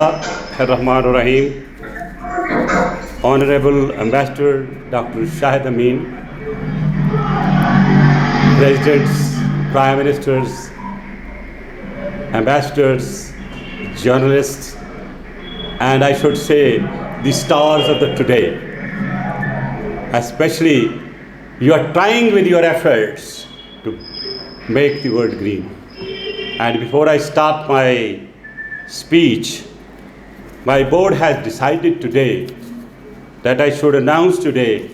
Rehman Rahim, Honorable Ambassador Dr. Shahid Amin, Presidents, Prime Ministers, Ambassadors, journalists, and I should say the stars of the today. Especially, you are trying with your efforts to make the world green. And before I start my speech, my board has decided today that I should announce today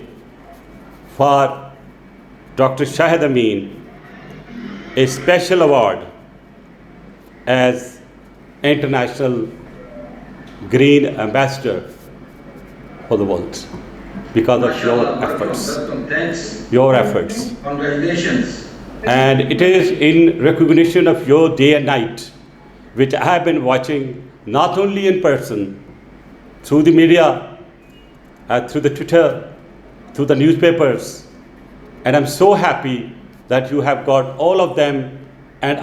for Dr. Shahid Amin a special award as International Green Ambassador for the world because of your efforts. Your efforts. Congratulations. And it is in recognition of your day and night, which I have been watching not only in person, through the media, through the Twitter, through the newspapers. And I'm so happy that you have got all of them. And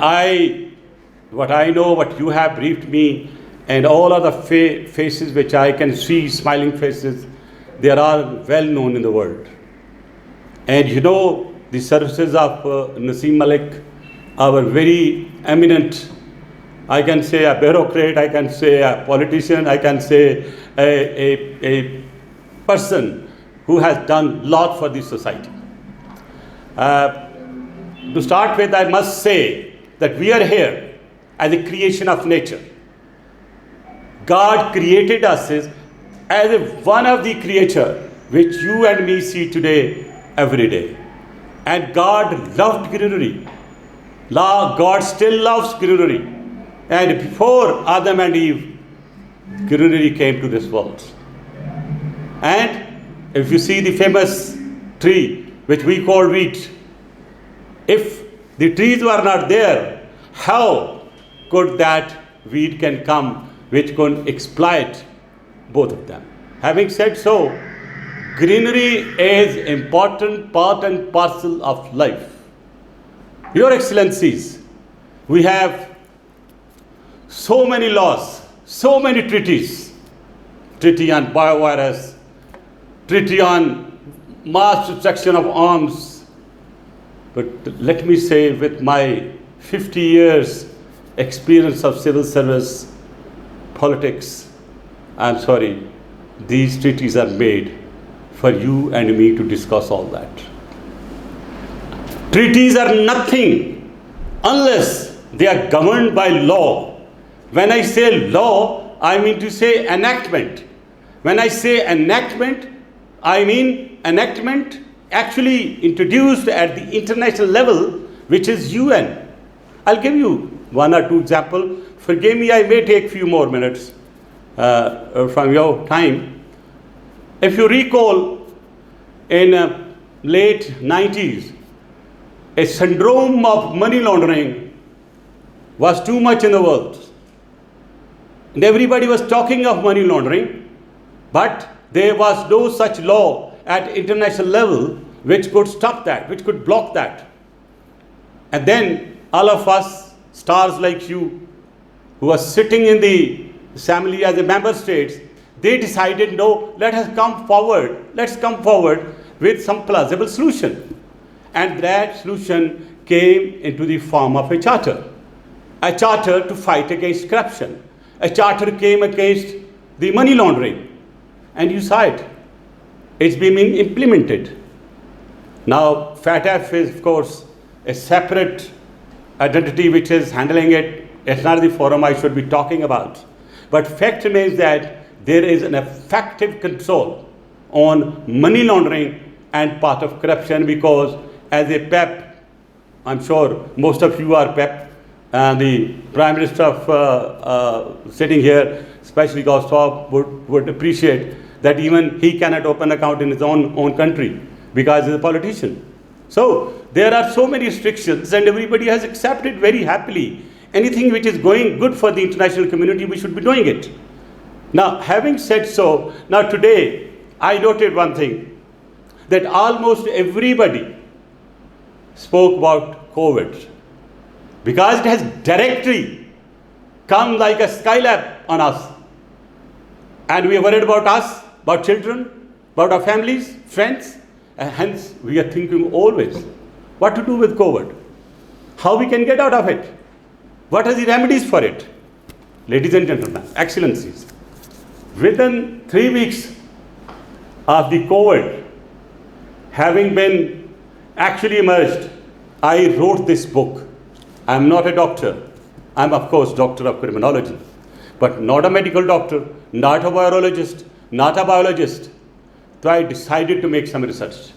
what I know, what you have briefed me, and all of the faces which I can see, smiling faces, they are all well known in the world. And you know, the services of Rehman Malik, our very eminent, I can say a bureaucrat, I can say a politician, I can say a person who has done a lot for this society. To start with, I must say that we are here as a creation of nature. God created us as one of the creatures which you and me see today, every day. And God loved greenery. God still loves greenery. And before Adam and Eve, greenery came to this world. And if you see the famous tree, which we call wheat, if the trees were not there, how could that wheat can come, which can exploit both of them? Having said so, greenery is important part and parcel of life. Your Excellencies, we have so many laws, so many treaties. Treaty on biovirus, treaty on mass destruction of arms. But let me say, with my 50 years experience of civil service, politics, I'm sorry, these treaties are made for you and me to discuss all that. Treaties are nothing unless they are governed by law. When I say law, I mean to say enactment. When I say enactment, I mean enactment actually introduced at the international level, which is UN. I'll give you one or two examples. Forgive me, I may take few more minutes from your time. If you recall, in late 90s, a syndrome of money laundering was too much in the world. And everybody was talking of money laundering, but there was no such law at international level which could stop that, which could block that. And then all of us, stars like you, who are sitting in the assembly as a member states, they decided, no, let's come forward with some plausible solution. And that solution came into the form of a charter to fight against corruption. A charter came against the money laundering, and you saw it. It's being implemented. Now, FATF is, of course, a separate identity which is handling it. It's not the forum I should be talking about. But fact remains that there is an effective control on money laundering and part of corruption, because as a PEP, I'm sure most of you are PEP, and the Prime Minister of sitting here, especially Gaustav, would appreciate that even he cannot open an account in his own country because he's a politician. So there are so many restrictions, and everybody has accepted very happily. Anything which is going good for the international community, we should be doing it. Now, having said so, now today, I noted one thing, that almost everybody spoke about COVID, because it has directly come like a skylab on us. And we are worried about us, about children, about our families, friends. And hence, we are thinking always what to do with COVID, how we can get out of it, what are the remedies for it. Ladies and gentlemen, excellencies, within 3 weeks of the COVID having been actually emerged, I wrote this book. I am not a doctor. I am, of course, doctor of criminology, but not a medical doctor, not a virologist, not a biologist. So I decided to make some research.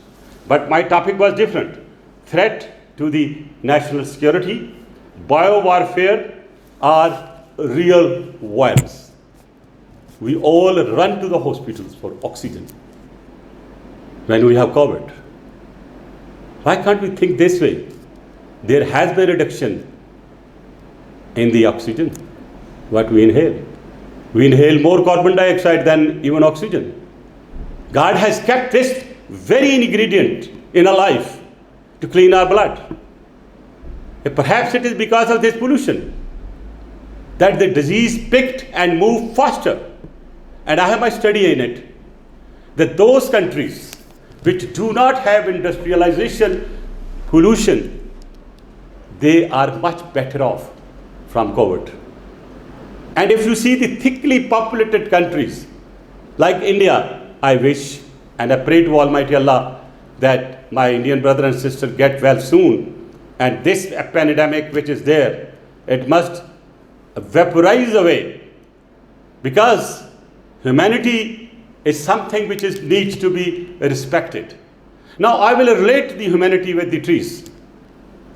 But my topic was different. Threat to the national security, biowarfare, or real violence. We all run to the hospitals for oxygen when we have COVID. Why can't we think this way? There has been a reduction in the oxygen, what we inhale. We inhale more carbon dioxide than even oxygen. God has kept this very ingredient in our life to clean our blood. Perhaps it is because of this pollution that the disease picked and moved faster. And I have my study in it, that those countries which do not have industrialization, pollution, they are much better off from COVID. And if you see the thickly populated countries like India, I wish and I pray to Almighty Allah that my Indian brother and sister get well soon, and this pandemic which is there, it must vaporize away, because humanity is something which needs to be respected. Now I will relate the humanity with the trees,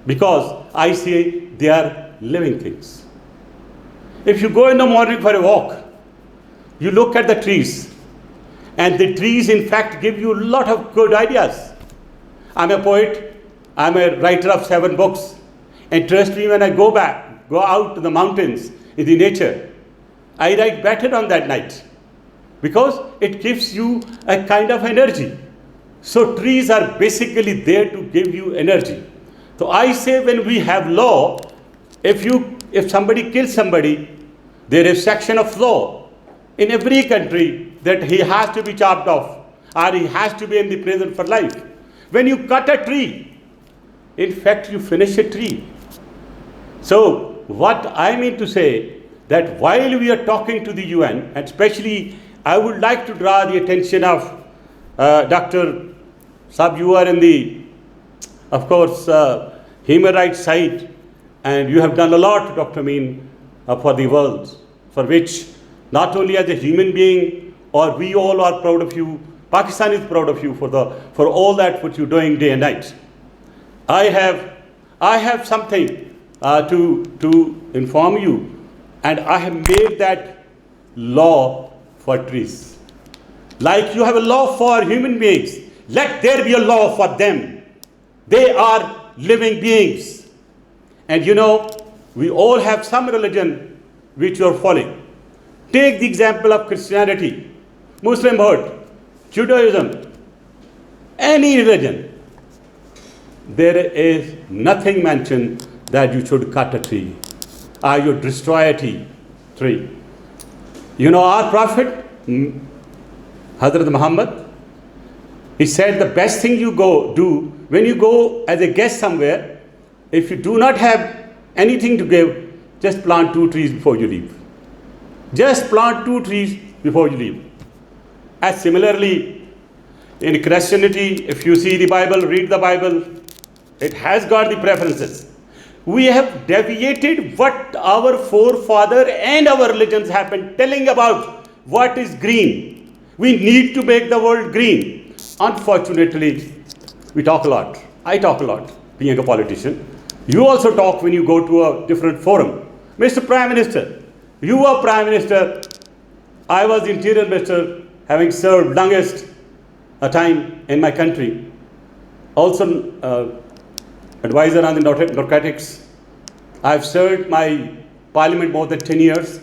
because I say they are living things. If you go in the morning for a walk, you look at the trees, and the trees in fact give you a lot of good ideas. I'm a poet, I'm a writer of 7 books, and trust me, when I go out to the mountains in the nature, I write better on that night, because it gives you a kind of energy. So trees are basically there to give you energy. So I say, when we have law, if somebody kills somebody, there is section of law in every country that he has to be chopped off, or he has to be in the prison for life. When you cut a tree, in fact you finish a tree. So what I mean to say, that while we are talking to the UN, and especially I would like to draw the attention of Dr. Sab, you are in the, of course, human rights side, and you have done a lot, Dr. Amin, for the world, for which not only as a human being, or we all are proud of you, Pakistan is proud of you for all that what you're doing day and night. I have something to inform you, and I have made that law for trees. Like you have a law for human beings, let there be a law for them. They are living beings. And you know, we all have some religion which you are following. Take the example of Christianity, Muslimhood, Judaism, any religion. There is nothing mentioned that you should cut a tree or you destroy a tree. You know, our Prophet, Hazrat Muhammad, he said the best thing you do when you go as a guest somewhere, if you do not have anything to give, just plant 2 trees before you leave. Just plant 2 trees before you leave. As similarly, in Christianity, if you see the Bible, read the Bible, it has got the preferences. We have deviated what our forefather and our religions have been telling about what is green. We need to make the world green. Unfortunately, we talk a lot. I talk a lot, being a politician. You also talk when you go to a different forum. Mr. Prime Minister, you are Prime Minister. I was Interior Minister, having served longest time in my country. Also, advisor on the narcotics. I have served my parliament more than 10 years.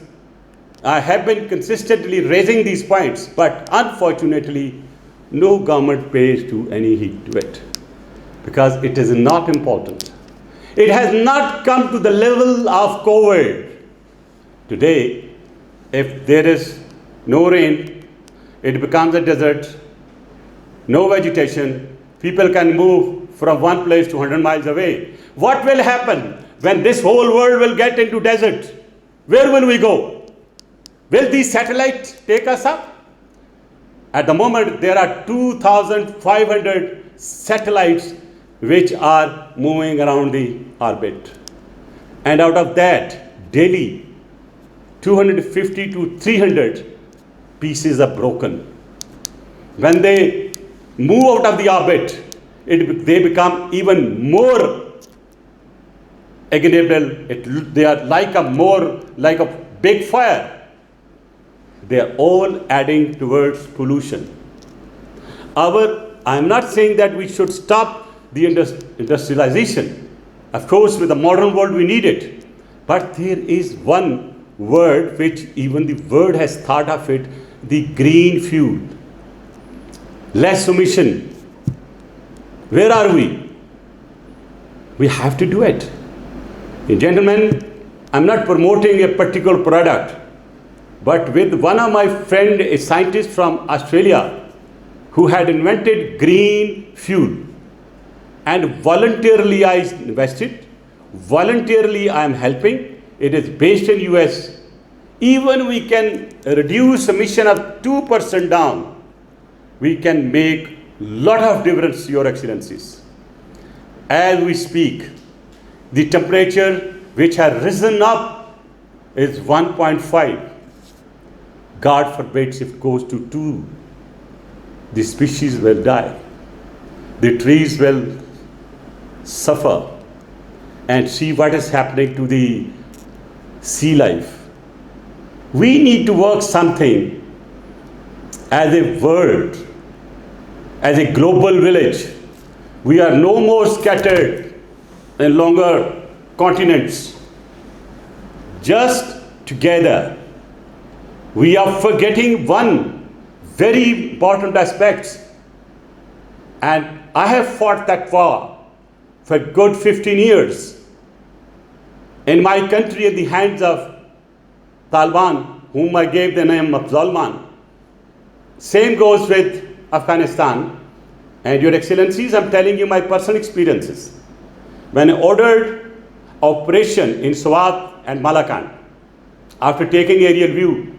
I have been consistently raising these points, but unfortunately, no government pays any heed to it, because it is not important. It has not come to the level of COVID. Today, if there is no rain, it becomes a desert, no vegetation, people can move from one place to 100 miles away. What will happen when this whole world will get into desert? Where will we go? Will these satellites take us up? At the moment, there are 2,500 satellites which are moving around the orbit. And out of that, daily, 250 to 300 pieces are broken. When they move out of the orbit, they become even more ignible. They are like a big fire. They are all adding towards pollution. I am not saying that we should stop the industrialization. Of course, with the modern world we need it. But there is one word which even the world has thought of it, the green fuel. Less emission. Where are we? We have to do it. Gentlemen, I'm not promoting a particular product, but with one of my friend, a scientist from Australia, who had invented green fuel, and voluntarily I invested, voluntarily I am helping. It is based in US. Even we can reduce emission of 2% down, we can make lot of difference, Your Excellencies. As we speak, the temperature which has risen up is 1.5. God forbids if it goes to 2. The species will die. The trees will suffer. And see what is happening to the sea life. We need to work something as a world, as a global village. We are no more scattered in longer continents. Just together, we are forgetting one very important aspect. And I have fought that war for a good 15 years. In my country, in the hands of Taliban, whom I gave the name of Zalman. Same goes with Afghanistan. And Your Excellencies, I'm telling you my personal experiences. When I ordered operation in Swat and Malakand, after taking aerial view,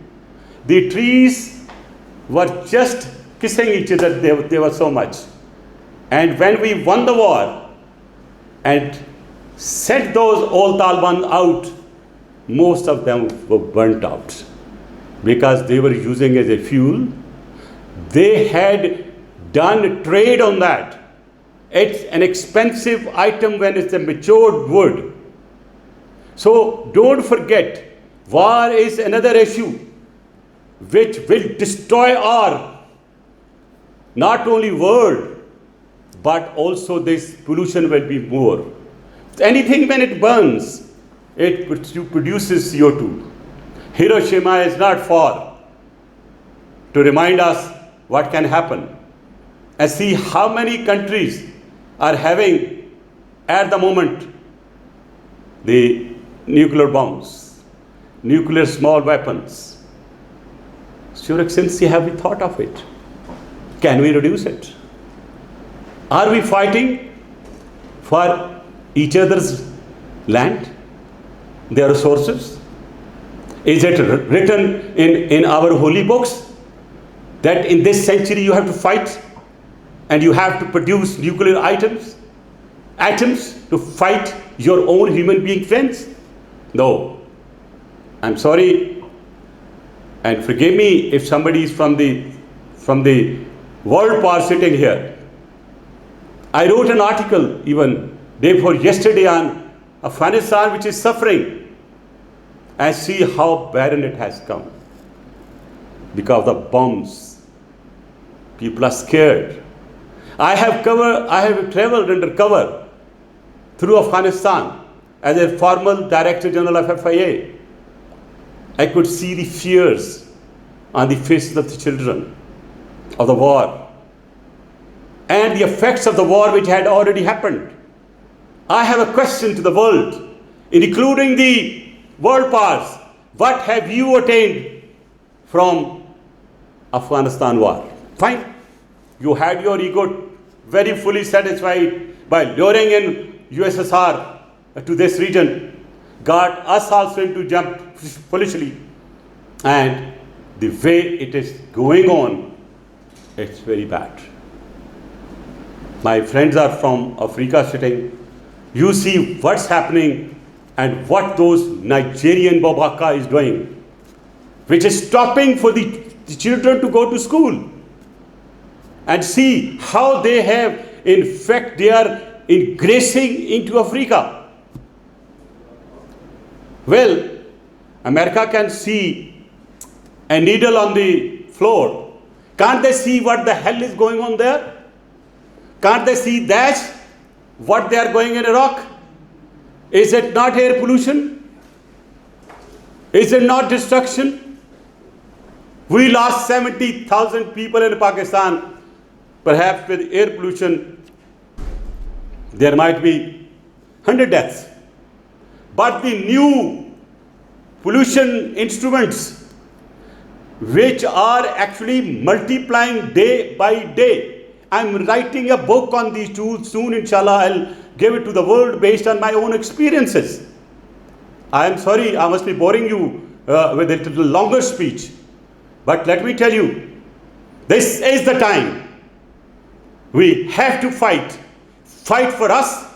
the trees were just kissing each other, they were so much. And when we won the war and sent those old Taliban out, most of them were burnt out because they were using as a fuel. They had done trade on that. It's an expensive item when it's a matured wood. So don't forget, war is another issue which will destroy our not only world, but also this pollution will be more. Anything when it burns, it produces CO2. Hiroshima is not far to remind us what can happen. And see how many countries are having at the moment the nuclear bombs, nuclear small weapons. Your Excellency, have we thought of it? Can we reduce it? Are we fighting for each other's land, their resources? Is it written in our holy books that in this century you have to fight and you have to produce nuclear atoms to fight your own human being friends? No. I'm sorry, and forgive me if somebody is from the world power sitting here. I wrote an article even day before yesterday on Afghanistan, which is suffering, and see how barren it has come because of the bombs. People are scared. I have traveled undercover through Afghanistan as a former Director General of FIA. I could see the fears on the faces of the children of the war and the effects of the war which had already happened. I have a question to the world, including the world powers. What have you attained from Afghanistan war. Fine. You had your ego very fully satisfied by luring in USSR to this region, got us also into jump foolishly. And the way it is going on, it's very bad. My friends are from Africa sitting. You see what's happening and what those Nigerian Babaka is doing, which is stopping for the children to go to school. And see how they have, in fact, they are ingressing into Africa. Well, America can see a needle on the floor. Can't they see what the hell is going on there? Can't they see that what they are going in Iraq? Is it not air pollution? Is it not destruction? We lost 70,000 people in Pakistan. Perhaps with air pollution, there might be 100 deaths. But the new pollution instruments, which are actually multiplying day by day. I'm writing a book on these tools soon, inshallah. I'll give it to the world based on my own experiences. I am sorry, I must be boring you with a little longer speech. But let me tell you, this is the time. We have to fight for us,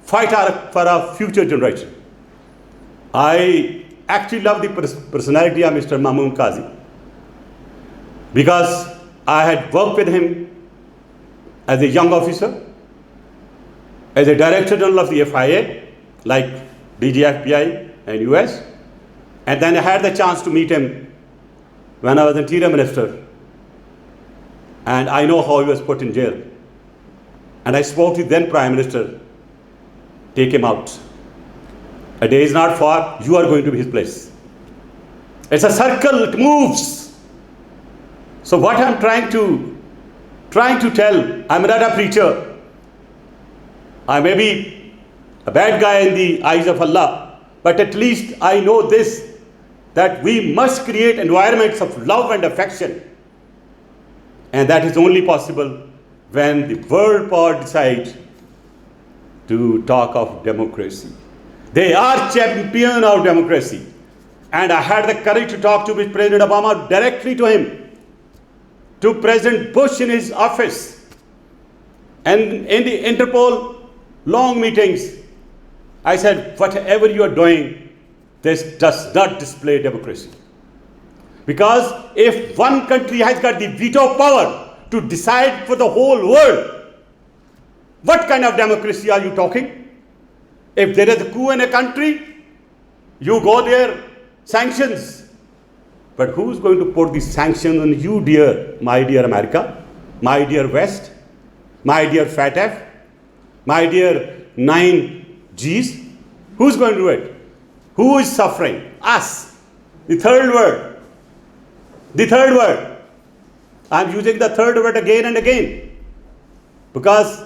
fight for our future generation. I actually love the personality of Mr. Mamoon Qazi, because I had worked with him as a young officer, as a Director General of the FIA, like DGFBI and US, and then I had the chance to meet him when I was Interior Minister. And I know how he was put in jail. And I spoke to the then Prime Minister, take him out. A day is not far, you are going to be his place. It's a circle, it moves. So what I'm trying to tell, I'm not a preacher. I may be a bad guy in the eyes of Allah, but at least I know this, that we must create environments of love and affection. And that is only possible when the world power decides to talk of democracy. They are champion of democracy. And I had the courage to talk to President Obama directly to him, to President Bush in his office, and in the Interpol long meetings. I said, whatever you are doing, this does not display democracy. Because if one country has got the veto power to decide for the whole world, what kind of democracy are you talking? If there is a coup in a country, you go there, sanctions. But who's going to put these sanctions on you, my dear America, my dear West, my dear FATF, my dear 9Gs? Who's going to do it? Who is suffering? Us, the third world. The third word. I'm using the third word again and again. Because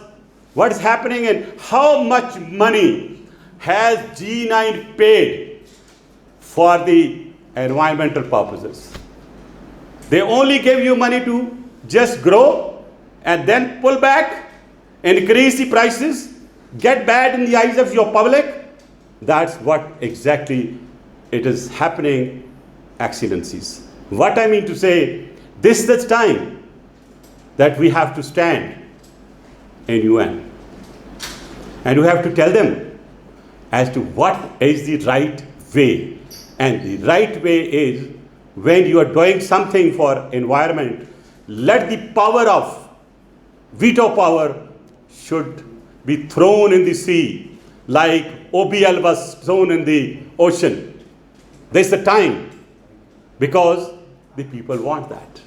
what is happening and how much money has G9 paid for the environmental purposes? They only give you money to just grow and then pull back, increase the prices, get bad in the eyes of your public. That's what exactly it is happening, Excellencies. What I mean to say, this is the time that we have to stand in UN. And we have to tell them as to what is the right way. And the right way is when you are doing something for environment, let the power of veto power should be thrown in the sea like OBL was thrown in the ocean. This is the time, because the people want that.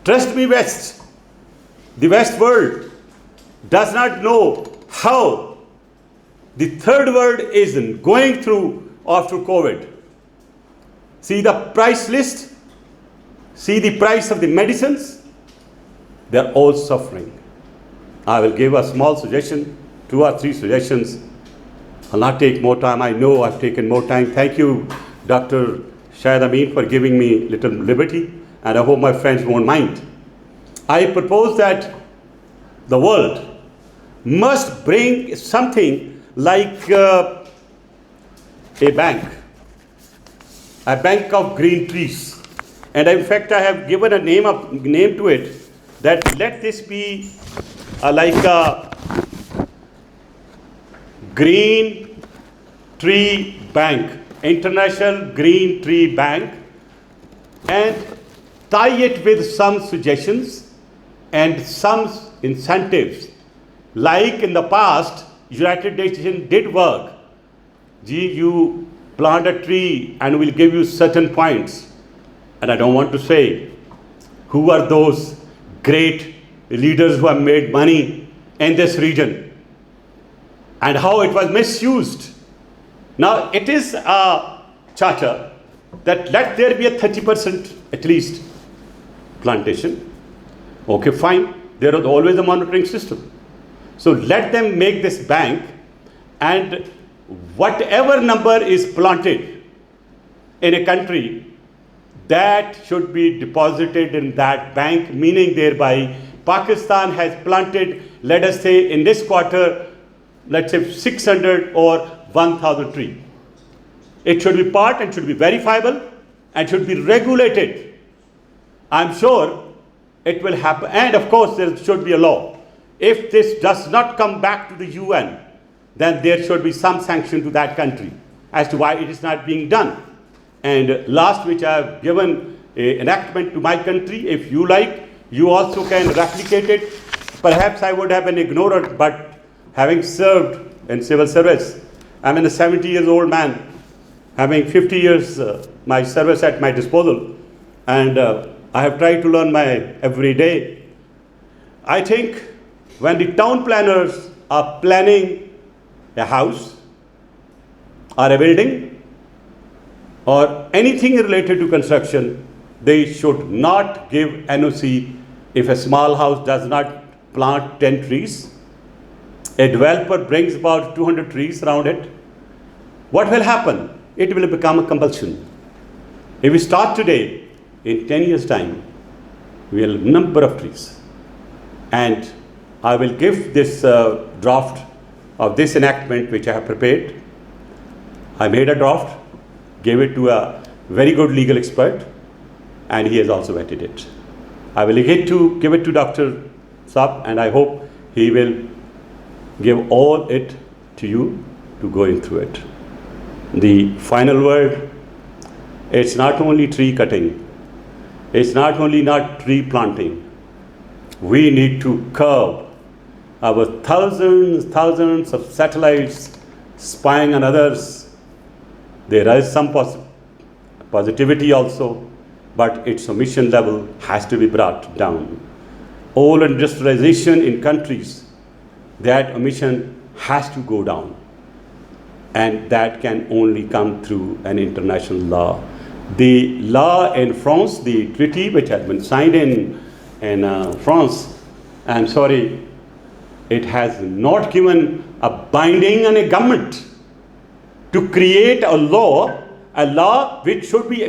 Trust me, West. The West world does not know how the third world is going through after COVID. See the price list. See the price of the medicines. They are all suffering. I will give a small suggestion, 2 or 3 suggestions. I'll not take more time. I know I've taken more time. Thank you, Dr. Shahid Amin, for giving me little liberty. and I hope my friends won't mind. I propose that the world must bring something like a bank of green trees. And in fact, I have given a name to it, that let this be like a green tree bank, international green tree bank, and tie it with some suggestions and some incentives. Like in the past, United Nations did work. You plant a tree and we'll give you certain points. And I don't want to say who are those great leaders who have made money in this region and how it was misused. Now it is a charter that let there be a 30% at least plantation. Okay, fine. There is always a monitoring system. So let them make this bank, and whatever number is planted in a country, that should be deposited in that bank, meaning thereby Pakistan has planted, let us say in this quarter, let's say 600 or 1000 trees. It should be part and should be verifiable and should be regulated. I'm sure it will happen, and of course there should be a law. If this does not come back to the UN, then there should be some sanction to that country as to why it is not being done. And last, which I have given an enactment to my country, if you like, you also can replicate it. Perhaps I would have been ignorant, but having served in civil service, I'm a 70 years old man, having 50 years my service at my disposal, and I have tried to learn my every day. I think when the town planners are planning a house or a building or anything related to construction, they should not give NOC if a small house does not plant 10 trees. A developer brings about 200 trees around it. What will happen? It will become a compulsion. If we start today, in 10 years' time, we will have a number of trees. And I will give this draft of this enactment which I have prepared. I made a draft, gave it to a very good legal expert, and he has also vetted it. I will give it to Dr. Saab, and I hope he will give all it to you to go in through it. The final word, it's not only tree cutting, it's not only not tree planting. We need to curb our thousands of satellites spying on others. There is some positivity also, but its emission level has to be brought down. All industrialization in countries, that emission has to go down, and that can only come through an international law. The law in France, the treaty which has been signed in France, I'm sorry, it has not given a binding on a government to create a law which should be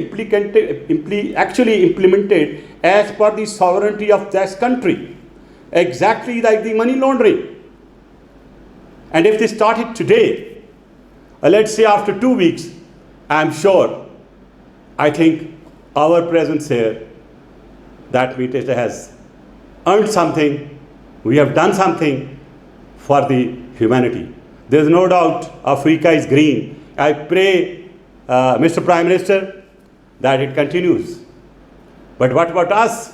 actually implemented as per the sovereignty of this country, exactly like the money laundering. And if they started today, let's say after 2 weeks, I'm sure, I think our presence here, that means has earned something. We have done something for the humanity. There is no doubt Africa is green. I pray, Mr. Prime Minister, that it continues. But what about us?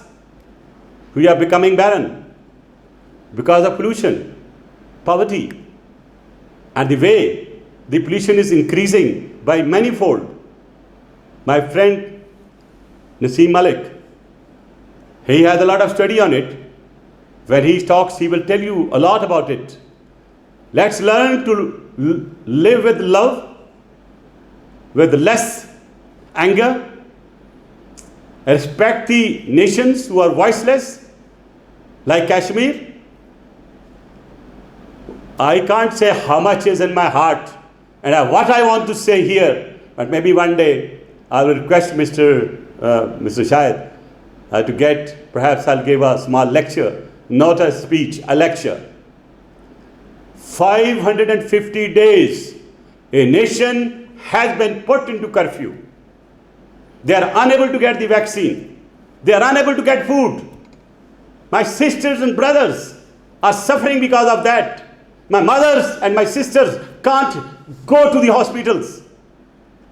We are becoming barren because of pollution, poverty, and the way the pollution is increasing by manifold. My friend Rehman Malik, he has a lot of study on it. When he talks, he will tell you a lot about it. Let's learn to live with love, with less anger, respect the nations who are voiceless, like Kashmir. I can't say how much is in my heart and what I want to say here, but maybe one day I will request Mr. Shahid perhaps I'll give a small lecture, not a speech, a lecture. 550 days, a nation has been put into curfew. They are unable to get the vaccine. They are unable to get food. My sisters and brothers are suffering because of that. My mothers and my sisters can't go to the hospitals.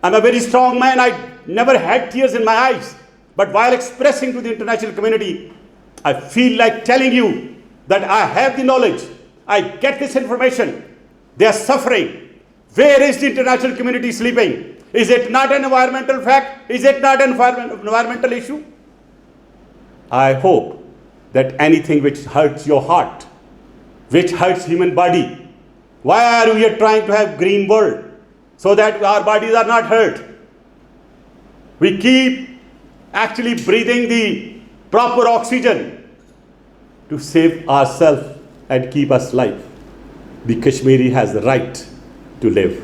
I'm a very strong man. I never had tears in my eyes. But while expressing to the international community, I feel like telling you that I have the knowledge. I get this information. They are suffering. Where is the international community sleeping? Is it not an environmental fact? Is it not an environmental issue? I hope that anything which hurts your heart, which hurts human body, why are we here trying to have green world? So that our bodies are not hurt. We keep actually breathing the proper oxygen to save ourselves and keep us alive. The Kashmiri has the right to live.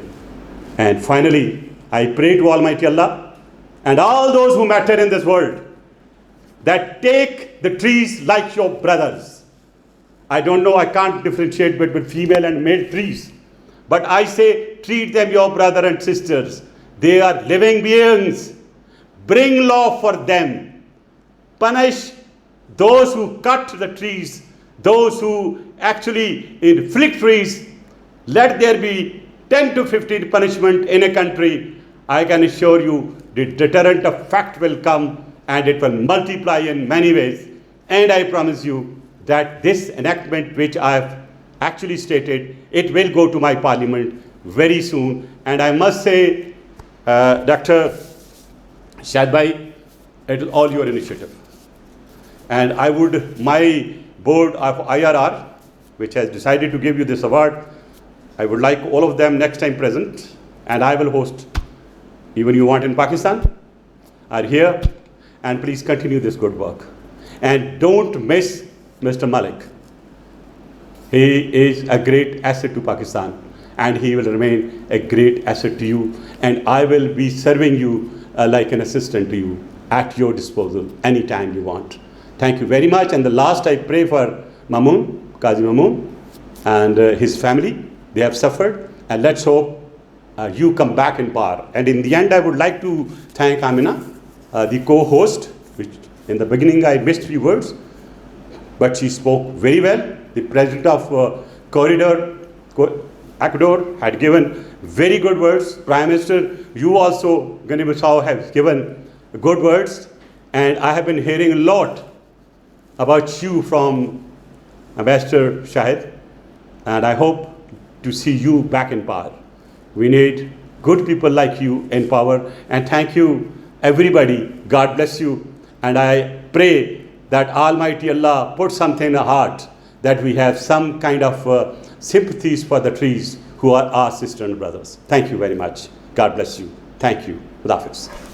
And finally, I pray to Almighty Allah and all those who matter in this world that take the trees like your brothers. I don't know, I can't differentiate between female and male trees. But I say, treat them your brother and sisters. They are living beings. Bring law for them. Punish those who cut the trees, those who actually inflict trees. Let there be 10 to 15 punishment in a country. I can assure you the deterrent effect will come and it will multiply in many ways. And I promise you that this enactment which I have actually stated, it will go to my parliament very soon. And I must say, Dr. Shadbhai, it is all your initiative. And I would, my board of IRR, which has decided to give you this award, I would like all of them next time present, and I will host, even you want in Pakistan, are here, and please continue this good work. And don't miss Mr. Malik. He is a great asset to Pakistan, and he will remain a great asset to you, and I will be serving you like an assistant to you at your disposal anytime you want. Thank you very much. And the last, I pray for Mamoon, Qazi Mamoon, and his family. They have suffered, and let's hope you come back in power. And in the end, I would like to thank Amina, the co-host, which in the beginning I missed few words, but she spoke very well. The president of Corridor, Ecuador, had given very good words. Prime Minister, you also, Guinea-Bissau, have given good words. And I have been hearing a lot about you from Ambassador Shahid. And I hope to see you back in power. We need good people like you in power. And thank you, everybody. God bless you. And I pray that Almighty Allah put something in our heart, that we have some kind of sympathies for the trees who are our sisters and brothers. Thank you very much. God bless you. Thank you. Khud Hafiz.